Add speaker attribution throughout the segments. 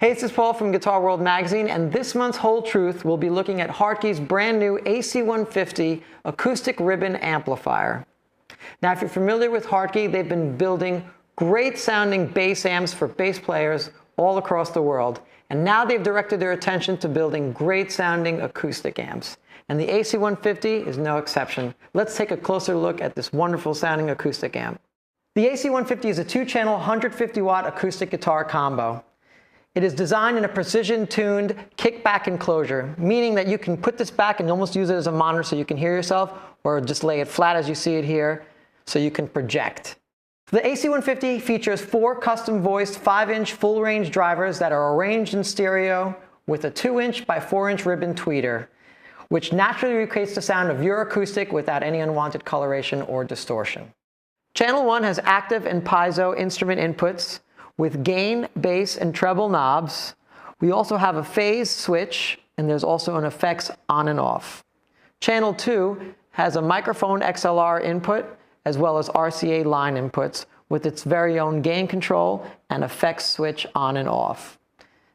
Speaker 1: Hey, this is Paul from Guitar World Magazine, and this month's Whole Truth we'll be looking at Hartke's brand new AC150 Acoustic Ribbon Amplifier. Now, if you're familiar with Hartke, they've been building great sounding bass amps for bass players all across the world, and now they've directed their attention to building great sounding acoustic amps. And the AC150 is no exception. Let's take a closer look at this wonderful sounding acoustic amp. The AC150 is a 2-channel 150 watt acoustic guitar combo. It is designed in a precision-tuned kickback enclosure, meaning that you can put this back and almost use it as a monitor so you can hear yourself, or just lay it flat as you see it here so you can project. The AC150 features 4 custom-voiced 5-inch full-range drivers that are arranged in stereo with a 2-inch by 4-inch ribbon tweeter, which naturally recreates the sound of your acoustic without any unwanted coloration or distortion. Channel 1 has active and piezo instrument inputs with gain, bass, and treble knobs. We also have a phase switch, and there's also an effects on and off. Channel 2 has a microphone XLR input, as well as RCA line inputs, with its very own gain control and effects switch on and off.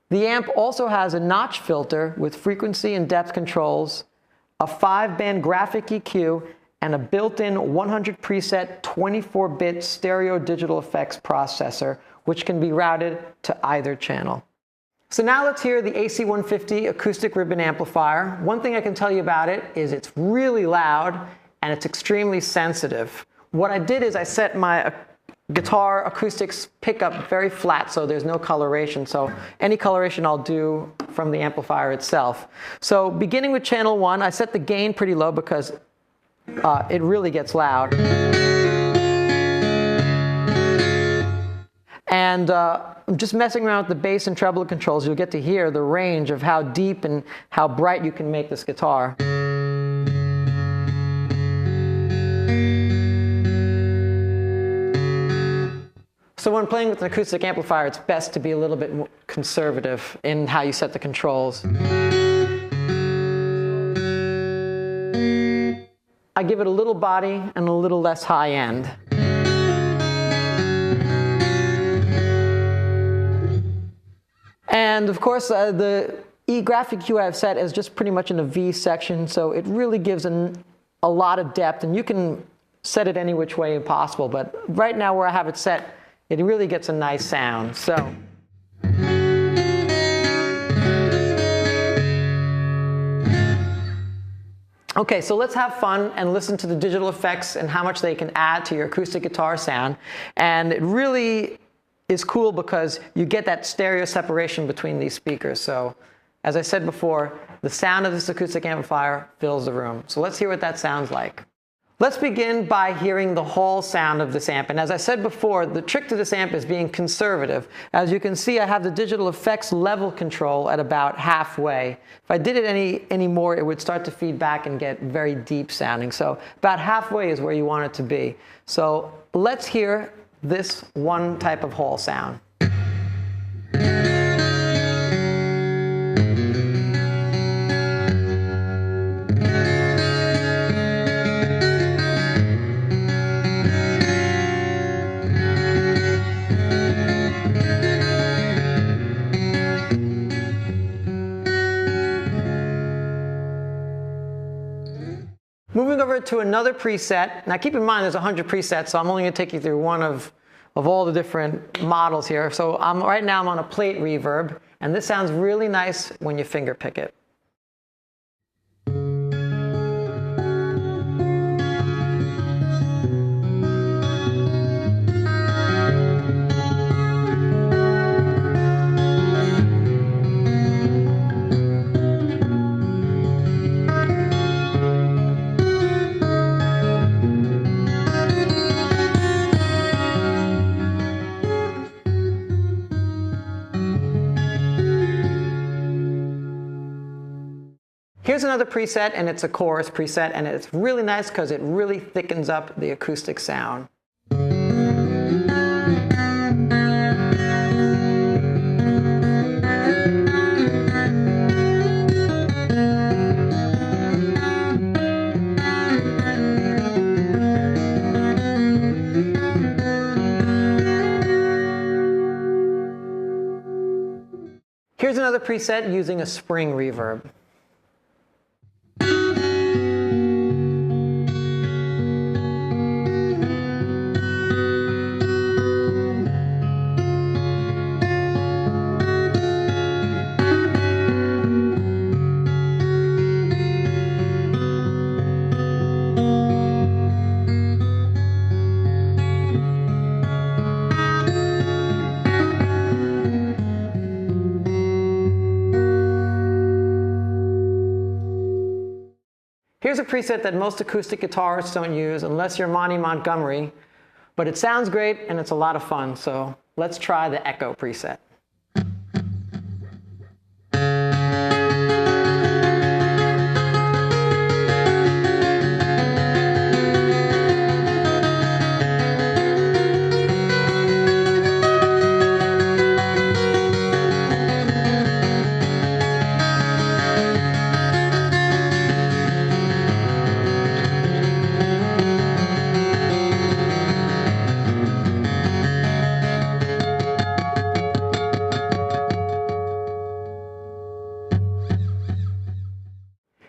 Speaker 1: The amp also has a notch filter with frequency and depth controls, a 5-band graphic EQ, and a built-in 100 preset 24-bit stereo digital effects processor, which can be routed to either channel. So now let's hear the AC150 Acoustic Ribbon Amplifier. One thing I can tell you about it is it's really loud and it's extremely sensitive. What I did is I set my guitar acoustics pickup very flat so there's no coloration. So any coloration I'll do from the amplifier itself. So beginning with channel 1, I set the gain pretty low because it really gets loud. And I'm just messing around with the bass and treble controls. You'll get to hear the range of how deep and how bright you can make this guitar. So when playing with an acoustic amplifier, it's best to be a little bit more conservative in how you set the controls. I give it a little body and a little less high end. And of course, the graphic EQ I've set is just pretty much in a V section, so it really gives a lot of depth, and you can set it any which way possible, but right now where I have it set, it really gets a nice sound. So. Okay, so let's have fun and listen to the digital effects and how much they can add to your acoustic guitar sound. And it really is cool because you get that stereo separation between these speakers. So, as I said before, the sound of this acoustic amplifier fills the room. So let's hear what that sounds like. Let's begin by hearing the whole sound of this amp. And as I said before, the trick to this amp is being conservative. As you can see, I have the digital effects level control at about halfway. If I did it any more, it would start to feed back and get very deep sounding. So about halfway is where you want it to be. So let's hear this one type of whole sound. Moving over to another preset. Now keep in mind there's 100 presets, so I'm only going to take you through one of all the different models here. So right now I'm on a plate reverb, and this sounds really nice when you finger pick it. Here's another preset, and it's a chorus preset, and it's really nice because it really thickens up the acoustic sound. Here's another preset using a spring reverb. Here's a preset that most acoustic guitarists don't use unless you're Monty Montgomery, but it sounds great and it's a lot of fun, so let's try the Echo preset.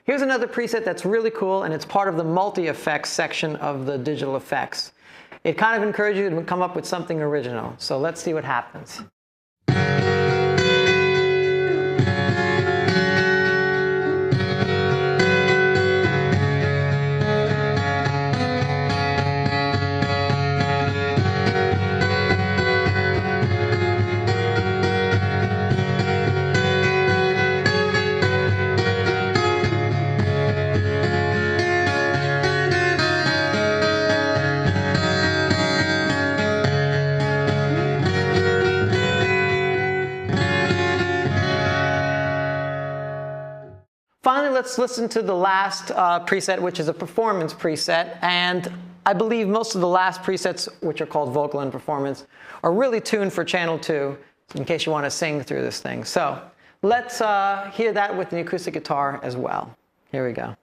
Speaker 1: Here's another preset that's really cool, and it's part of the multi-effects section of the digital effects. It kind of encourages you to come up with something original. So let's see what happens. Finally, let's listen to the last preset, which is a performance preset. And I believe most of the last presets, which are called vocal and performance, are really tuned for channel 2, in case you want to sing through this thing. So let's hear that with the acoustic guitar as well. Here we go.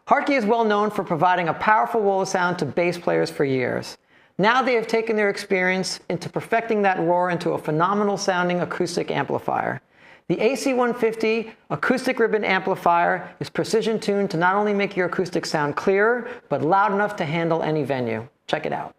Speaker 1: Hartke is well known for providing a powerful wall of sound to bass players for years. Now they have taken their experience into perfecting that roar into a phenomenal sounding acoustic amplifier. The AC150 Acoustic Ribbon Amplifier is precision tuned to not only make your acoustics sound clearer, but loud enough to handle any venue. Check it out.